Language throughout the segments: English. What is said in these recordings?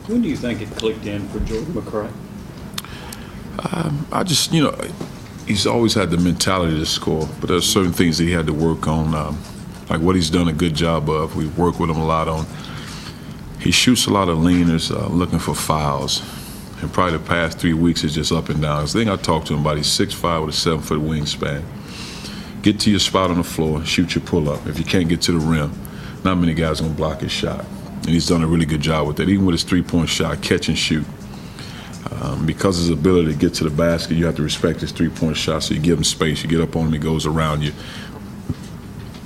When do you think it clicked in for Jordan McRae? I just, he's always had the mentality to score, but there's certain things that he had to work on, like what he's done a good job of. We work with him a lot on. He shoots a lot of leaners, looking for fouls, and probably the past 3 weeks is just up and down. The thing I talked to him about, he's 6'5" with a 7-foot wingspan. Get to your spot on the floor, shoot your pull-up. If you can't get to the rim, not many guys are gonna block his shot, and he's done a really good job with that. Even with his three-point shot, catch and shoot. Because of his ability to get to the basket, you have to respect his three-point shot. So you give him space, you get up on him, he goes around you.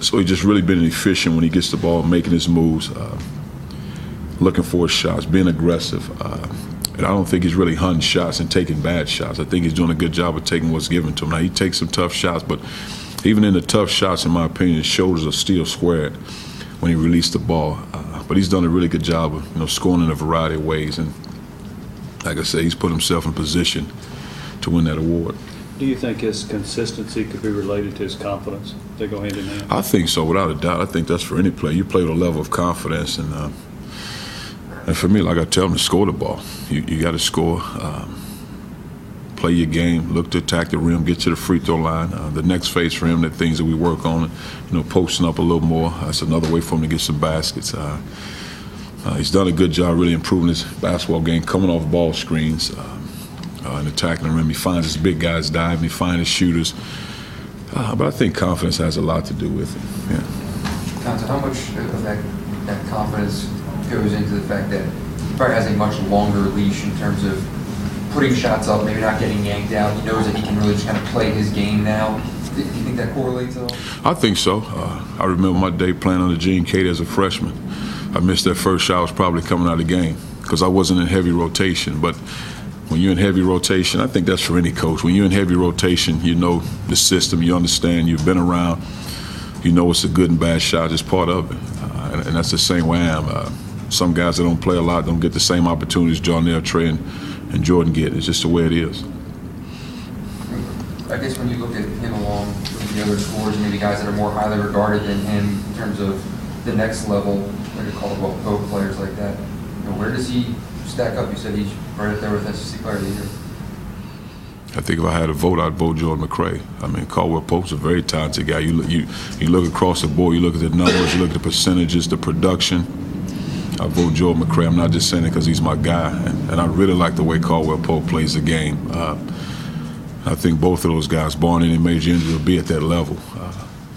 So he's just really been efficient when he gets the ball, making his moves, looking for his shots, being aggressive. And I don't think he's really hunting shots and taking bad shots. I think he's doing a good job of taking what's given to him. Now, he takes some tough shots, but even in the tough shots, in my opinion, his shoulders are still squared when he released the ball. But he's done a really good job of scoring in a variety of ways. And like I say, he's put himself in position to win that award. Do you think his consistency could be related to his confidence? They go hand in hand? I think so, without a doubt. I think that's for any player. You play with a level of confidence, and for me, like I tell him, to score the ball. You got to score. Play your game, look to attack the rim, get to the free throw line. The next phase for him, the things that we work on, posting up a little more. That's another way for him to get some baskets. He's done a good job really improving his basketball game, coming off ball screens and attacking the rim. He finds his big guys diving, he finds his shooters. But I think confidence has a lot to do with it. Yeah. Cuonzo, how much of that confidence goes into the fact that he probably has a much longer leash in terms of putting shots up, maybe not getting yanked out? He knows that he can really just kind of play his game now. Do you think that correlates at all? I think so. I remember my day playing under Gene Cade as a freshman. I missed that first shot. I was probably coming out of the game because I wasn't in heavy rotation. But when you're in heavy rotation, I think that's for any coach. When you're in heavy rotation, you know the system, you understand, you've been around, you know it's a good and bad shot, it's part of it. And that's the same way I am. Some guys that don't play a lot don't get the same opportunities Jarnell, Trey, and Jordan get. It's just the way it is. I guess when you look at him along with the other scorers, maybe guys that are more highly regarded than him in terms of the next level, like a Caldwell Pope, players like that, where does he stack up? You said he's right up there with SEC Player of the Year. I think if I had a vote, I'd vote Jordan McRae. I mean, Caldwell Pope's a very talented guy. You look across the board, you look at the numbers, you look at the percentages, the production. I vote Jordan McRae. I'm not just saying it because he's my guy. And I really like the way Caldwell Pope plays the game. I think both of those guys, barring any major injury, will be at that level.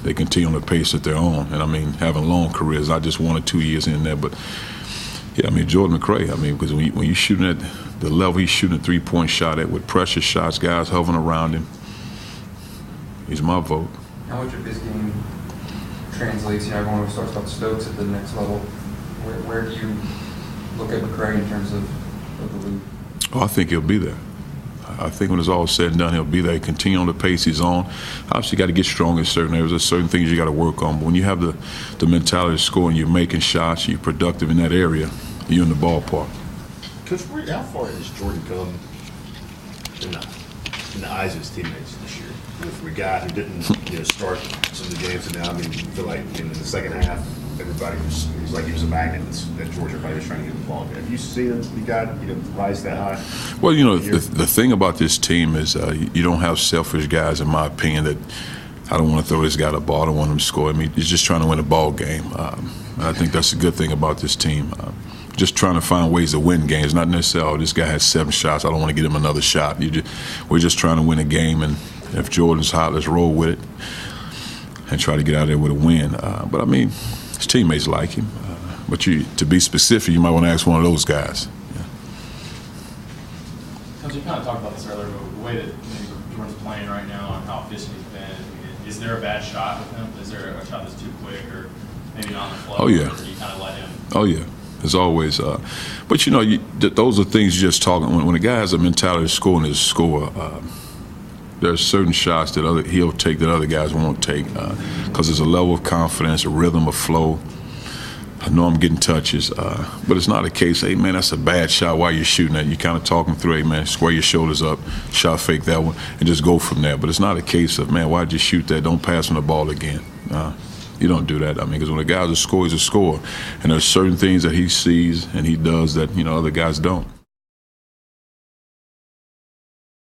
They continue on the pace that they're on. And, I mean, having long careers, not just 1 or 2 years in there. But, yeah, I mean, Jordan McRae, because when you're shooting at the level he's shooting a three-point shot at with pressure shots, guys hovering around him, he's my vote. How much of his game translates, everyone always talks about Stokes at the next level. Where do you look at McRae in terms of the league? Oh, I think he'll be there. I think when it's all said and done, he'll be there. He'll continue on the pace he's on. Obviously, you got to get strong in certain areas. There's certain things you got to work on. But when you have the mentality of scoring, you're making shots, you're productive in that area, you're in the ballpark. Coach, how far has Jordan come in the eyes of his teammates this year? From a guy who didn't start some of the games, and now, I mean, you feel like in the second half, everybody was like he was a magnet that Georgia everybody was trying to get the ball. Have you seen the guy rise that high? Well, the thing about this team is you don't have selfish guys, in my opinion, that I don't want to throw this guy the ball, I don't want him to score. I mean, he's just trying to win a ball game. And I think that's a good thing about this team. Just trying to find ways to win games, not necessarily, this guy has 7 shots, I don't want to get him another shot. We're just trying to win a game, and if Jordan's hot, let's roll with it and try to get out there with a win. But, I mean, his teammates like him. But to be specific, you might want to ask one of those guys. Yeah. Coach, you kind of talked about this earlier, but the way that Jordan's playing right now and how efficient he's been, is there a bad shot with him? Is there a shot that's too quick or maybe not on the flow? Oh, yeah. Or do you kind of let him? Oh, yeah. As always. But, those are things you're just talking. When a guy has a mentality of scoring his score, there's certain shots that he'll take that other guys won't take because there's a level of confidence, a rhythm, a flow. I know I'm getting touches, but it's not a case, hey, man, that's a bad shot while you're shooting that. You kind of talking through, hey, man, square your shoulders up, shot fake that one, and just go from there. But it's not a case of, man, why'd you shoot that? Don't pass on the ball again. You don't do that. I mean, because when a guy's a scorer, he's a scorer, and there's certain things that he sees and he does that other guys don't.